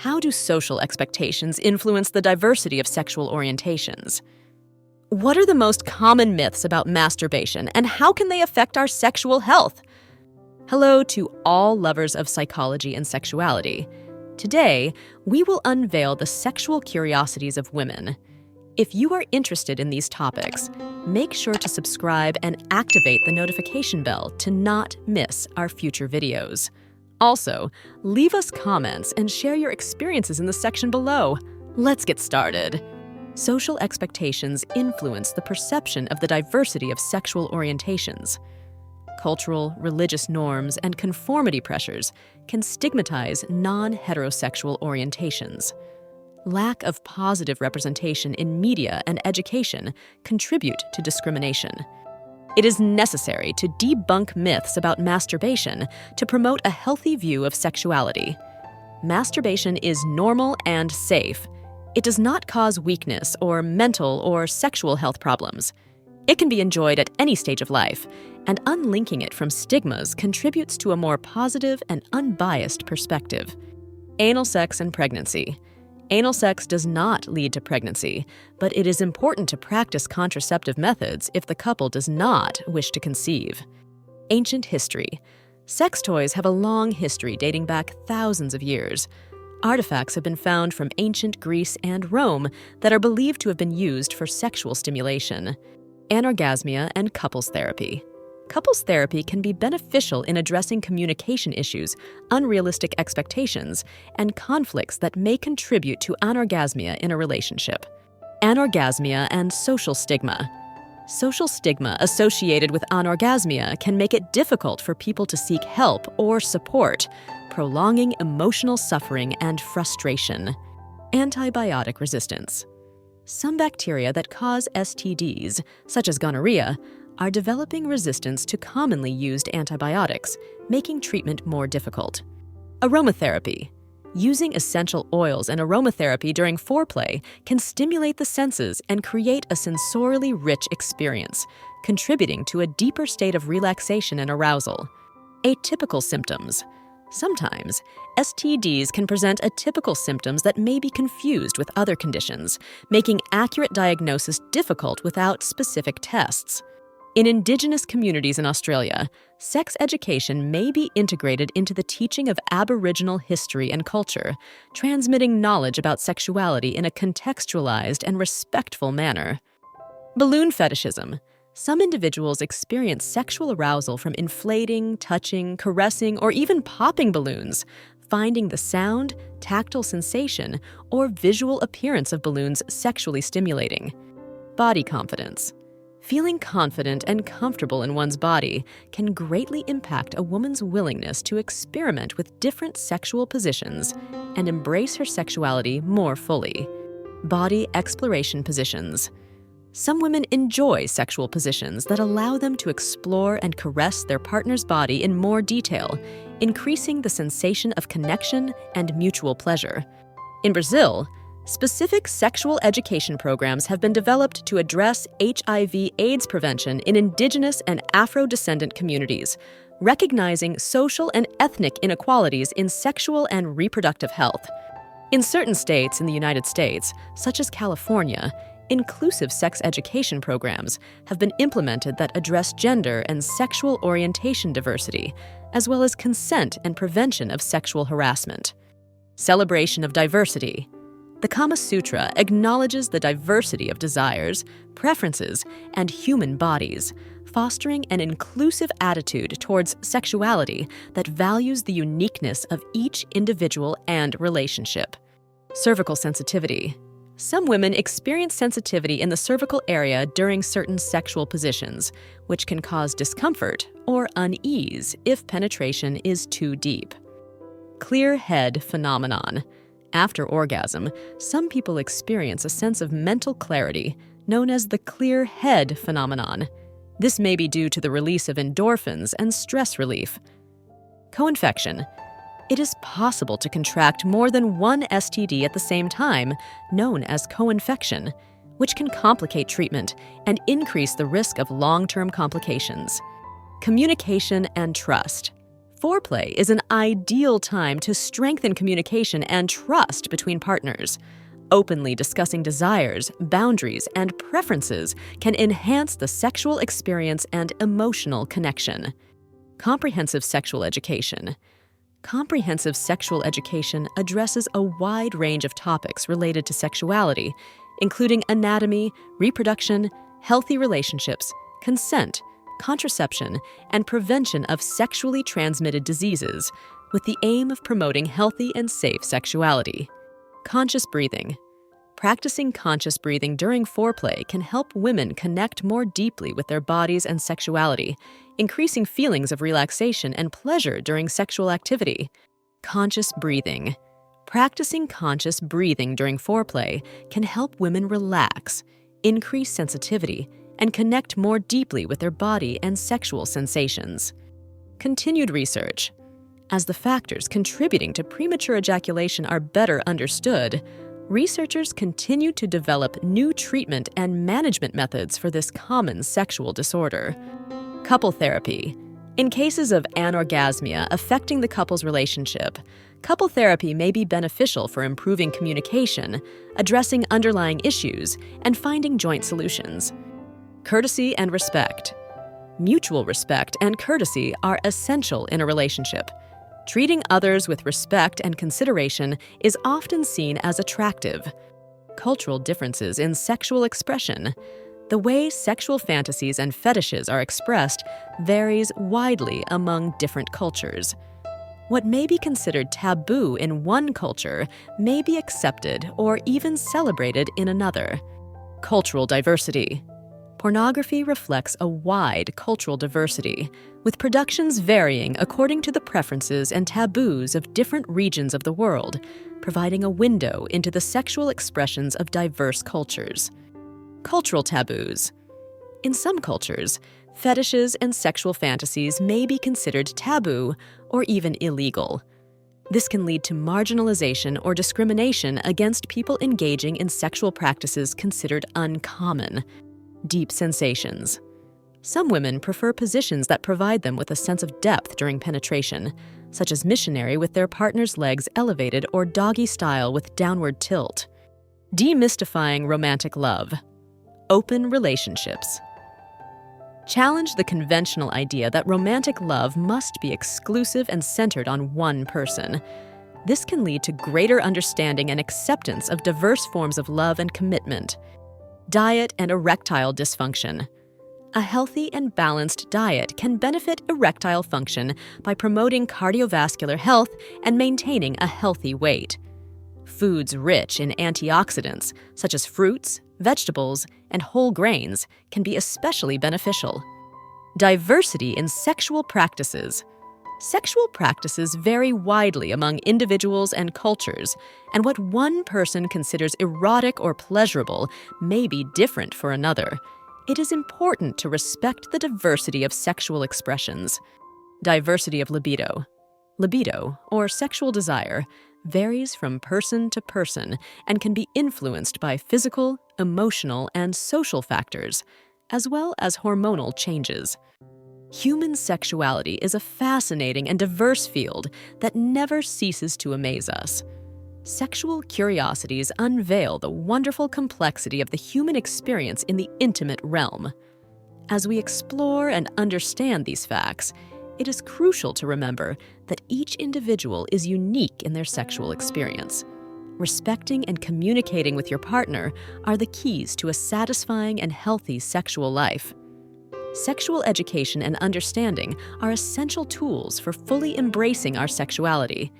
How do social expectations influence the diversity of sexual orientations? What are the most common myths about masturbation, and how can they affect our sexual health? Hello to all lovers of psychology and sexuality. Today, we will unveil the sexual curiosities of women. If you are interested in these topics, make sure to subscribe and activate the notification bell to not miss our future videos. Also, leave us comments and share your experiences in the section below. Let's get started. Social expectations influence the perception of the diversity of sexual orientations. Cultural, religious norms, and conformity pressures can stigmatize non-heterosexual orientations. Lack of positive representation in media and education contribute to discrimination. It is necessary to debunk myths about masturbation to promote a healthy view of sexuality. Masturbation is normal and safe. It does not cause weakness or mental or sexual health problems. It can be enjoyed at any stage of life, and unlinking it from stigmas contributes to a more positive and unbiased perspective. Anal sex and pregnancy. Anal sex does not lead to pregnancy, but it is important to practice contraceptive methods if the couple does not wish to conceive. Ancient history. Sex toys have a long history dating back thousands of years. Artifacts have been found from ancient Greece and Rome that are believed to have been used for sexual stimulation. Anorgasmia and couples therapy. Couples therapy can be beneficial in addressing communication issues, unrealistic expectations, and conflicts that may contribute to anorgasmia in a relationship. Anorgasmia and social stigma. Social stigma associated with anorgasmia can make it difficult for people to seek help or support, prolonging emotional suffering and frustration. Antibiotic resistance. Some bacteria that cause STDs, such as gonorrhea, are developing resistance to commonly used antibiotics, making treatment more difficult. Aromatherapy. Using essential oils and aromatherapy during foreplay can stimulate the senses and create a sensorially rich experience, contributing to a deeper state of relaxation and arousal. Atypical symptoms. Sometimes, STDs can present atypical symptoms that may be confused with other conditions, making accurate diagnosis difficult without specific tests. In Indigenous communities in Australia, sex education may be integrated into the teaching of Aboriginal history and culture, transmitting knowledge about sexuality in a contextualized and respectful manner. Balloon fetishism. Some individuals experience sexual arousal from inflating, touching, caressing, or even popping balloons, finding the sound, tactile sensation, or visual appearance of balloons sexually stimulating. Body confidence. Feeling confident and comfortable in one's body can greatly impact a woman's willingness to experiment with different sexual positions and embrace her sexuality more fully. Body exploration positions. Some women enjoy sexual positions that allow them to explore and caress their partner's body in more detail, increasing the sensation of connection and mutual pleasure. In Brazil, specific sexual education programs have been developed to address HIV/AIDS prevention in Indigenous and Afro-descendant communities, recognizing social and ethnic inequalities in sexual and reproductive health. In certain states in the United States, such as California, inclusive sex education programs have been implemented that address gender and sexual orientation diversity, as well as consent and prevention of sexual harassment. Celebration of diversity. The Kama Sutra acknowledges the diversity of desires, preferences, and human bodies, fostering an inclusive attitude towards sexuality that values the uniqueness of each individual and relationship. Cervical sensitivity. Some women experience sensitivity in the cervical area during certain sexual positions, which can cause discomfort or unease if penetration is too deep. Clear head phenomenon. After orgasm, some people experience a sense of mental clarity, known as the clear head phenomenon. This may be due to the release of endorphins and stress relief. Co-infection. It is possible to contract more than one STD at the same time, known as co-infection, which can complicate treatment and increase the risk of long-term complications. Communication and trust. Foreplay is an ideal time to strengthen communication and trust between partners. Openly discussing desires, boundaries, and preferences can enhance the sexual experience and emotional connection. Comprehensive sexual education. Comprehensive sexual education addresses a wide range of topics related to sexuality, including anatomy, reproduction, healthy relationships, consent, contraception, and prevention of sexually transmitted diseases, with the aim of promoting healthy and safe sexuality. Conscious breathing. Practicing conscious breathing during foreplay can help women connect more deeply with their bodies and sexuality, increasing feelings of relaxation and pleasure during sexual activity. Conscious breathing. Practicing conscious breathing during foreplay can help women relax, increase sensitivity, and connect more deeply with their body and sexual sensations. Continued research. As the factors contributing to premature ejaculation are better understood, researchers continue to develop new treatment and management methods for this common sexual disorder. Couple therapy. In cases of anorgasmia affecting the couple's relationship, couple therapy may be beneficial for improving communication, addressing underlying issues, and finding joint solutions. Courtesy and respect. Mutual respect and courtesy are essential in a relationship. Treating others with respect and consideration is often seen as attractive. Cultural differences in sexual expression. The way sexual fantasies and fetishes are expressed varies widely among different cultures. What may be considered taboo in one culture may be accepted or even celebrated in another. Cultural diversity. Pornography reflects a wide cultural diversity, with productions varying according to the preferences and taboos of different regions of the world, providing a window into the sexual expressions of diverse cultures. Cultural taboos. In some cultures, fetishes and sexual fantasies may be considered taboo or even illegal. This can lead to marginalization or discrimination against people engaging in sexual practices considered uncommon. Deep sensations. Some women prefer positions that provide them with a sense of depth during penetration, such as missionary with their partner's legs elevated or doggy style with downward tilt. Demystifying romantic love. Open relationships. Challenge the conventional idea that romantic love must be exclusive and centered on one person. This can lead to greater understanding and acceptance of diverse forms of love and commitment. Diet and erectile dysfunction. A healthy and balanced diet can benefit erectile function by promoting cardiovascular health and maintaining a healthy weight. Foods rich in antioxidants, such as fruits, vegetables, and whole grains, can be especially beneficial. Diversity in sexual practices. Sexual practices vary widely among individuals and cultures, and what one person considers erotic or pleasurable may be different for another. It is important to respect the diversity of sexual expressions. Diversity of libido. Libido, or sexual desire, varies from person to person and can be influenced by physical, emotional, and social factors, as well as hormonal changes. Human sexuality is a fascinating and diverse field that never ceases to amaze us. Sexual curiosities unveil the wonderful complexity of the human experience in the intimate realm. As we explore and understand these facts, it is crucial to remember that each individual is unique in their sexual experience. Respecting and communicating with your partner are the keys to a satisfying and healthy sexual life. Sexual education and understanding are essential tools for fully embracing our sexuality.